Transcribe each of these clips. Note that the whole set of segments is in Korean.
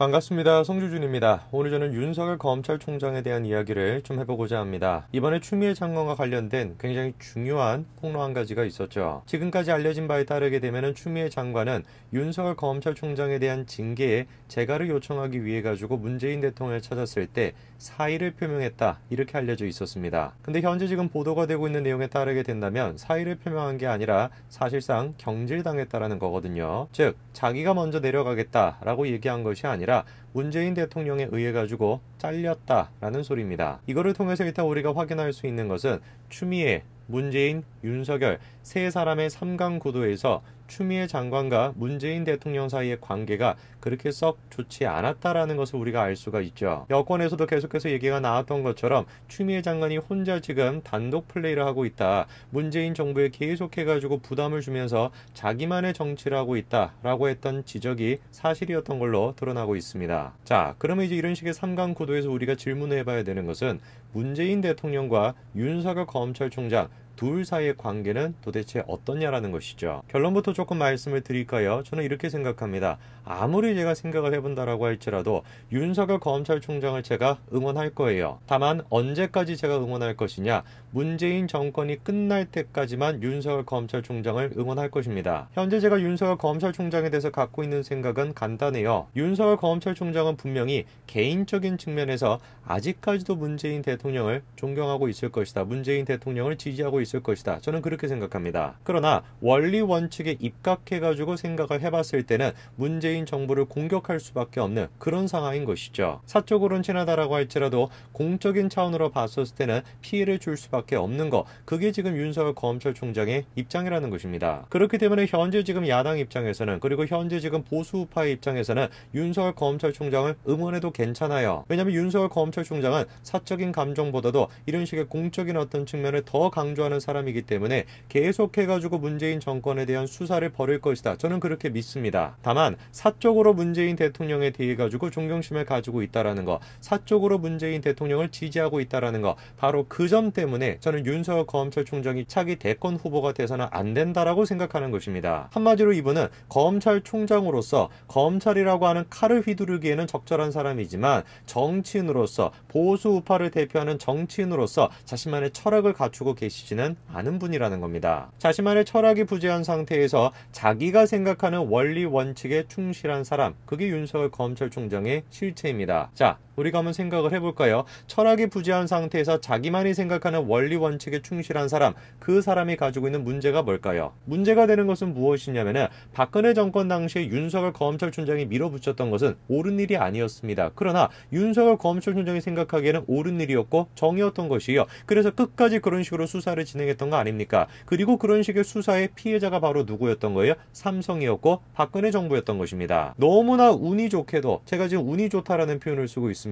반갑습니다. 송주준입니다. 오늘 저는 윤석열 검찰총장에 대한 이야기를 좀 해보고자 합니다. 이번에 추미애 장관과 관련된 굉장히 중요한 폭로 한 가지가 있었죠. 지금까지 알려진 바에 따르게 되면 추미애 장관은 윤석열 검찰총장에 대한 징계에 재가를 요청하기 위해 가지고 문재인 대통령을 찾았을 때 사의를 표명했다, 이렇게 알려져 있었습니다. 근데 현재 지금 보도가 되고 있는 내용에 따르게 된다면 사의를 표명한 게 아니라 사실상 경질당했다라는 거거든요. 즉 자기가 먼저 내려가겠다라고 얘기한 것이 아니라 문재인 대통령에 의해 가지고 잘렸다라는 소리입니다. 이거를 통해서 일단 우리가 확인할 수 있는 것은 추미애, 문재인, 윤석열 세 사람의 3강 구도에서 추미애 장관과 문재인 대통령 사이의 관계가 그렇게 썩 좋지 않았다라는 것을 우리가 알 수가 있죠. 여권에서도 계속해서 얘기가 나왔던 것처럼 추미애 장관이 혼자 지금 단독 플레이를 하고 있다, 문재인 정부에 계속해가지고 부담을 주면서 자기만의 정치를 하고 있다라고 했던 지적이 사실이었던 걸로 드러나고 있습니다. 자, 그러면 이제 이런 식의 3강 구도에서 우리가 질문을 해봐야 되는 것은 문재인 대통령과 윤석열 검찰총장 둘 사이의 관계는 도대체 어떠냐라는 것이죠. 결론부터 조금 말씀을 드릴까요? 저는 이렇게 생각합니다. 아무리 제가 생각을 해본다라고 할지라도 윤석열 검찰총장을 제가 응원할 거예요. 다만 언제까지 제가 응원할 것이냐, 문재인 정권이 끝날 때까지만 윤석열 검찰총장을 응원할 것입니다. 현재 제가 윤석열 검찰총장에 대해서 갖고 있는 생각은 간단해요. 윤석열 검찰총장은 분명히 개인적인 측면에서 아직까지도 문재인 대통령을 존경하고 있을 것이다, 문재인 대통령을 지지하고 있을 것이다, 저는 그렇게 생각합니다. 그러나 원리 원칙에 입각해가지고 생각을 해봤을 때는 문재인 정부를 공격할 수밖에 없는 그런 상황인 것이죠. 사적으로는 친하다라고 할지라도 공적인 차원으로 봤었을 때는 피해를 줄 수밖에 없는 거, 그게 지금 윤석열 검찰총장의 입장이라는 것입니다. 그렇기 때문에 현재 지금 야당 입장에서는, 그리고 현재 지금 보수파의 입장에서는 윤석열 검찰총장을 응원해도 괜찮아요. 왜냐하면 윤석열 검찰총장은 사적인 감정보다도 이런 식의 공적인 어떤 측면을 더 강조하는 사람이기 때문에 계속해가지고 문재인 정권에 대한 수사를 벌일 것이다, 저는 그렇게 믿습니다. 다만 사적으로 문재인 대통령에 대해 가지고 존경심을 가지고 있다라는 거, 사적으로 문재인 대통령을 지지하고 있다라는 거, 바로 그 점 때문에 저는 윤석열 검찰총장이 차기 대권 후보가 돼서는 안 된다라고 생각하는 것입니다. 한마디로 이분은 검찰총장으로서 검찰이라고 하는 칼을 휘두르기에는 적절한 사람이지만 정치인으로서, 보수 우파를 대표하는 정치인으로서 자신만의 철학을 갖추고 계시지는 않은 분이라는 겁니다. 자신만의 철학이 부재한 상태에서 자기가 생각하는 원리 원칙에 충실한 사람, 그게 윤석열 검찰총장의 실체입니다. 자, 우리가 한번 생각을 해볼까요? 철학이 부재한 상태에서 자기만이 생각하는 원리 원칙에 충실한 사람, 그 사람이 가지고 있는 문제가 뭘까요? 문제가 되는 것은 무엇이냐면은 박근혜 정권 당시에 윤석열 검찰총장이 밀어붙였던 것은 옳은 일이 아니었습니다. 그러나 윤석열 검찰총장이 생각하기에는 옳은 일이었고 정의였던 것이에요. 그래서 끝까지 그런 식으로 수사를 진행했던 거 아닙니까? 그리고 그런 식의 수사의 피해자가 바로 누구였던 거예요? 삼성이었고 박근혜 정부였던 것입니다. 너무나 운이 좋게도, 제가 지금 운이 좋다라는 표현을 쓰고 있습니다.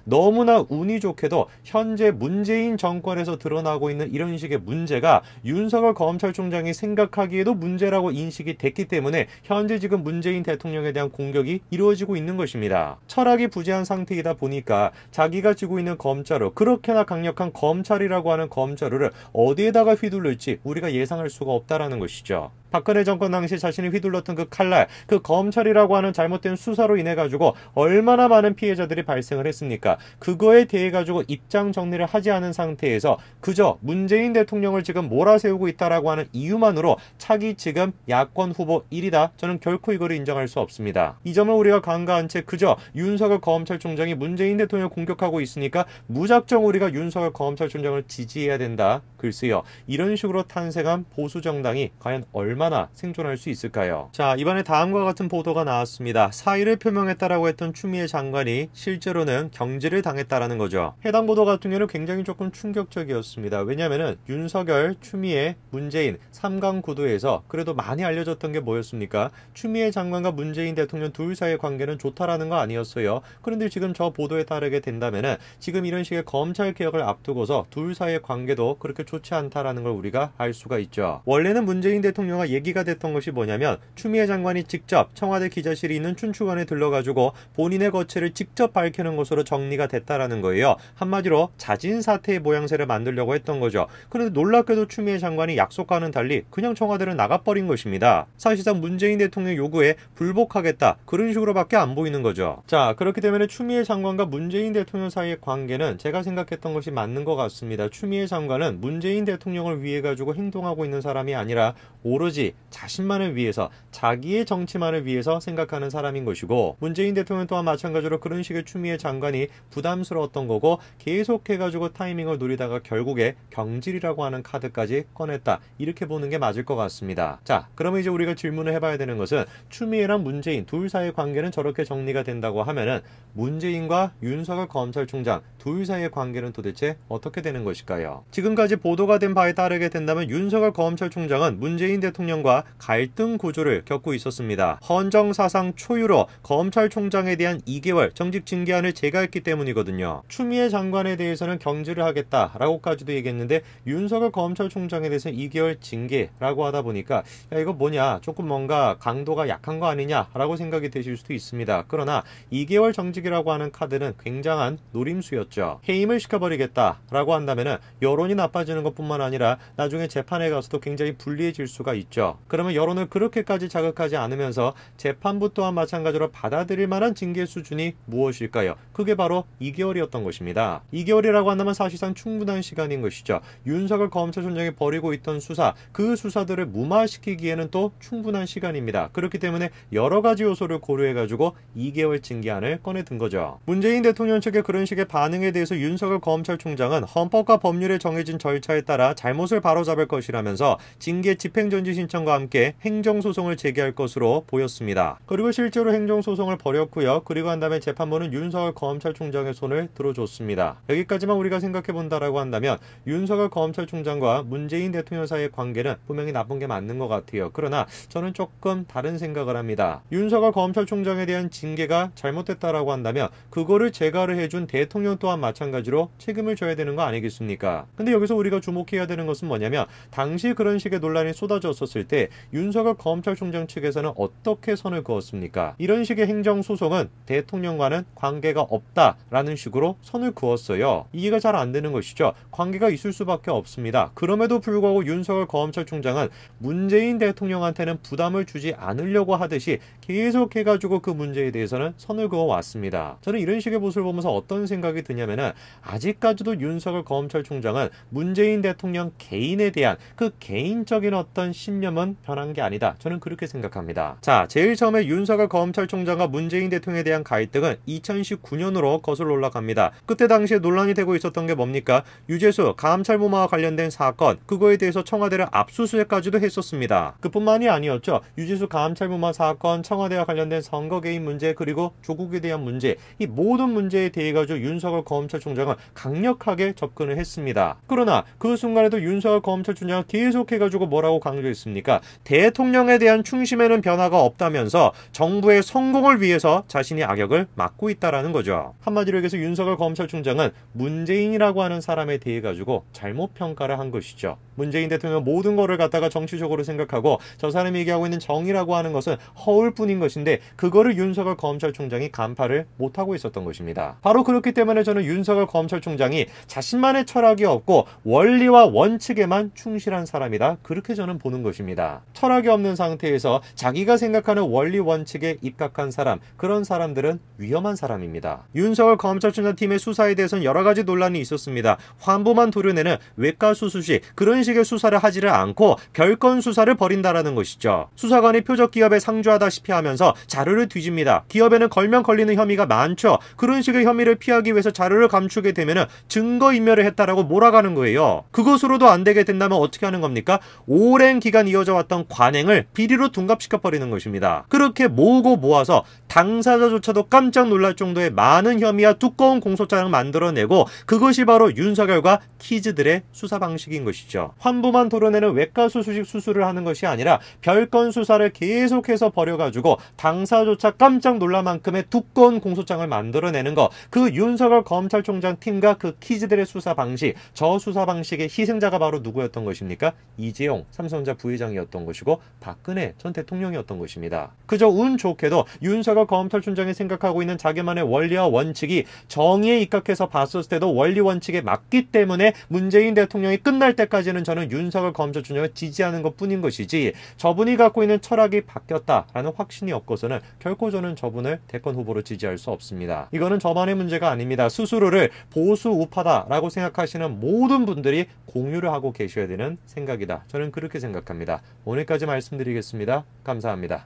너무나 운이 좋게도 현재 문재인 정권에서 드러나고 있는 이런 식의 문제가 윤석열 검찰총장이 생각하기에도 문제라고 인식이 됐기 때문에 현재 지금 문재인 대통령에 대한 공격이 이루어지고 있는 것입니다. 철학이 부재한 상태이다 보니까 자기가 쥐고 있는 검찰로, 그렇게나 강력한 검찰이라고 하는 검찰을 어디에다가 휘둘릴지 우리가 예상할 수가 없다라는 것이죠. 박근혜 정권 당시 자신이 휘둘렀던 그 칼날, 그 검찰이라고 하는 잘못된 수사로 인해 가지고 얼마나 많은 피해자들이 발생을 했습니까? 그거에 대해 가지고 입장 정리를 하지 않은 상태에서 그저 문재인 대통령을 지금 몰아세우고 있다라고 하는 이유만으로 차기 지금 야권 후보 1위다, 저는 결코 이거를 인정할 수 없습니다. 이 점을 우리가 간과한 채 그저 윤석열 검찰총장이 문재인 대통령을 공격하고 있으니까 무작정 우리가 윤석열 검찰총장을 지지해야 된다, 글쎄요, 이런 식으로 탄생한 보수 정당이 과연 얼마나 생존할 수 있을까요? 자, 이번에 다음과 같은 보도가 나왔습니다. 사의를 표명했다라고 했던 추미애 장관이 실제로는 경질을 당했다라는 거죠. 해당 보도 같은 경우는 굉장히 조금 충격적이었습니다. 왜냐하면은 윤석열, 추미애, 문재인 3강 구도에서 그래도 많이 알려졌던 게 뭐였습니까? 추미애 장관과 문재인 대통령 둘 사이의 관계는 좋다라는 거 아니었어요. 그런데 지금 저 보도에 따르게 된다면은 지금 이런 식의 검찰 개혁을 앞두고서 둘 사이의 관계도 그렇게 좋지 않다라는 걸 우리가 알 수가 있죠. 원래는 문재인 대통령과 얘기가 됐던 것이 뭐냐면 추미애 장관이 직접 청와대 기자실이 있는 춘추관에 들러가지고 본인의 거취를 직접 밝히는 것으로 정리가 됐다라는 거예요. 한마디로 자진 사퇴의 모양새를 만들려고 했던 거죠. 그런데 놀랍게도 추미애 장관이 약속과는 달리 그냥 청와대를 나가버린 것입니다. 사실상 문재인 대통령 요구에 불복하겠다, 그런 식으로밖에 안 보이는 거죠. 자, 그렇기 때문에 추미애 장관과 문재인 대통령 사이의 관계는 제가 생각했던 것이 맞는 것 같습니다. 추미애 장관은 문재인 대통령을 위해 가지고 행동하고 있는 사람이 아니라 오로지 자신만을 위해서, 자기의 정치만을 위해서 생각하는 사람인 것이고, 문재인 대통령 또한 마찬가지로 그런 식의 추미애 장관이 부담스러웠던 거고, 계속해가지고 타이밍을 노리다가 결국에 경질이라고 하는 카드까지 꺼냈다, 이렇게 보는 게 맞을 것 같습니다. 자, 그러면 이제 우리가 질문을 해봐야 되는 것은 추미애랑 문재인 둘 사이의 관계는 저렇게 정리가 된다고 하면은 문재인과 윤석열 검찰총장 둘 사이의 관계는 도대체 어떻게 되는 것일까요? 지금까지 보도가 된 바에 따르게 된다면 윤석열 검찰총장은 문재인 대통령과 갈등 구조를 겪고 있었습니다. 헌정사상 초유로 검찰총장에 대한 2개월 정직 징계안을 제거했기 때문이거든요. 추미애 장관에 대해서는 경질을 하겠다라고까지도 얘기했는데 윤석열 검찰총장에 대해서는 2개월 징계라고 하다 보니까 야, 이거 뭐냐, 조금 뭔가 강도가 약한 거 아니냐라고 생각이 되실 수도 있습니다. 그러나 2개월 정직이라고 하는 카드는 굉장한 노림수였죠. 해임을 시켜버리겠다라고 한다면은 여론이 나빠지는 것뿐만 아니라 나중에 재판에 가서도 굉장히 불리해질 수가 있죠. 그러면 여론을 그렇게까지 자극하지 않으면서 재판부 또한 마찬가지로 받아들일 만한 징계 수준이 무엇일까요? 그게 바로 2개월이었던 것입니다. 2개월이라고 한다면 사실상 충분한 시간인 것이죠. 윤석열 검찰총장이 벌이고 있던 수사, 그 수사들을 무마시키기에는 또 충분한 시간입니다. 그렇기 때문에 여러 가지 요소를 고려해가지고 2개월 징계안을 꺼내든 거죠. 문재인 대통령 측의 그런 식의 반응에 대해서 윤석열 검찰총장은 헌법과 법률에 정해진 절차에 따라 잘못을 바로잡을 것이라면서 징계 집행정지 신청과 함께 행정소송을 제기할 것으로 보였습니다. 그리고 실제로 행정소송을 벌였고요. 그리고 한 다음에 재판부는 윤석열 검찰총장의 손을 들어줬습니다. 여기까지만 우리가 생각해본다라고 한다면 윤석열 검찰총장과 문재인 대통령 사이의 관계는 분명히 나쁜 게 맞는 것 같아요. 그러나 저는 조금 다른 생각을 합니다. 윤석열 검찰총장에 대한 징계가 잘못됐다라고 한다면 그거를 제거를 해준 대통령 또한 마찬가지로 책임을 져야 되는 거 아니겠습니까? 근데 여기서 우리가 주목해야 되는 것은 뭐냐면 당시 그런 식의 논란이 쏟아졌었을 때 윤석열 검찰총장 측에서는 어떻게 선을 그었습니까? 이런 식의 행정소송은 대통령과는 관계가 없다라는 식으로 선을 그었어요. 이해가 잘 안 되는 것이죠. 관계가 있을 수밖에 없습니다. 그럼에도 불구하고 윤석열 검찰총장은 문재인 대통령한테는 부담을 주지 않으려고 하듯이 계속해가지고 그 문제에 대해서는 선을 그어왔습니다. 저는 이런 식의 모습을 보면서 어떤 생각이 드냐면은 아직까지도 윤석열 검찰총장은 문재인 대통령 개인에 대한 그 개인적인 어떤 신념은 변한 게 아니다. 저는 그렇게 생각합니다. 자, 제일 처음에 윤석열 검찰총장과 문재인 대통령에 대한 갈등은 2019년으로 거슬러 올라갑니다. 그때 당시에 논란이 되고 있었던 게 뭡니까? 유재수 감찰무마와 관련된 사건, 그거에 대해서 청와대를 압수수색까지도 했었습니다. 그뿐만이 아니었죠. 유재수 감찰무마 사건, 청와대와 관련된 선거 개입 문제, 그리고 조국에 대한 문제, 이 모든 문제에 대해 가지고 윤석열 검찰총장은 강력하게 접근을 했습니다. 그러나 그 순간에도 윤석열 검찰총장은 계속해가지고 뭐라고 강조했습니까? 대통령에 대한 충심에는 변화가 없다면서 정부의 성공을 위해서 자신이 악역을 맡고 있다라는 거죠. 한마디로 얘기해서 윤석열 검찰총장은 문재인이라고 하는 사람에 대해 가지고 잘못 평가를 한 것이죠. 문재인 대통령 모든 거를 갖다가 정치적으로 생각하고 저 사람이 얘기하고 있는 정의라고 하는 것은 허울뿐인 것인데 그거를 윤석열 검찰총장이 간파를 못하고 있었던 것입니다. 바로 그렇기 때문에 저는 윤석열 검찰총장이 자신만의 철학이 없고 원리와 원칙에만 충실한 사람이다, 그렇게 저는 보는 것입니다. 철학이 없는 상태에서 자기가 생각하는 원리 원칙에 입각한 사람, 그런 사람들은 위험한 사람입니다. 윤석열 검찰총장 팀의 수사에 대해서는 여러 가지 논란이 있었습니다. 환부만 도려내는 외과수수식, 그런 식의 수사를 하지를 않고 결건 수사를 벌인다라는 것이죠. 수사관이 표적 기업에 상주하다시피 하면서 자료를 뒤집니다. 기업에는 걸면 걸리는 혐의가 많죠. 그런 식의 혐의를 피하기 위해서 자료를 감추게 되면은 증거인멸을 했다라고 몰아가는 거예요. 그것으로도 안 되게 된다면 어떻게 하는 겁니까? 오랜 기간 이어져 왔던 관행을 비리로 둔갑시켜버리는 것입니다. 그렇게 모으고 모아서 당사자조차도 깜짝 놀랄 정도의 많은 혐의와 두꺼운 공소장을 만들어내고, 그것이 바로 윤석열과 키즈들의 수사 방식인 것이죠. 환부만 도려내는 외과수술식 수술을 하는 것이 아니라 별건 수사를 계속해서 벌여가지고 당사조차 깜짝 놀랄 만큼의 두꺼운 공소장을 만들어내는 것, 그 윤석열 검찰총장 팀과 그 키즈들의 수사 방식, 저 수사 방식의 희생자가 바로 누구였던 것입니까? 이재용 삼성전자 부회장이었던 것이고 박근혜 전 대통령이었던 것입니다. 그저 운 좋게도 윤석열 검찰총장이 생각하고 있는 자기만의 원리와 원칙이 정의에 입각해서 봤을 때도 원리 원칙에 맞기 때문에 문재인 대통령이 끝날 때까지는 저는 윤석열 검찰총장을 지지하는 것뿐인 것이지, 저분이 갖고 있는 철학이 바뀌었다라는 확신이 없고서는 결코 저는 저분을 대권 후보로 지지할 수 없습니다. 이거는 저만의 문제가 아닙니다. 스스로를 보수 우파다라고 생각하시는 모든 분들이 공유를 하고 계셔야 되는 생각이다. 저는 그렇게 생각합니다. 오늘까지 말씀드리겠습니다. 감사합니다.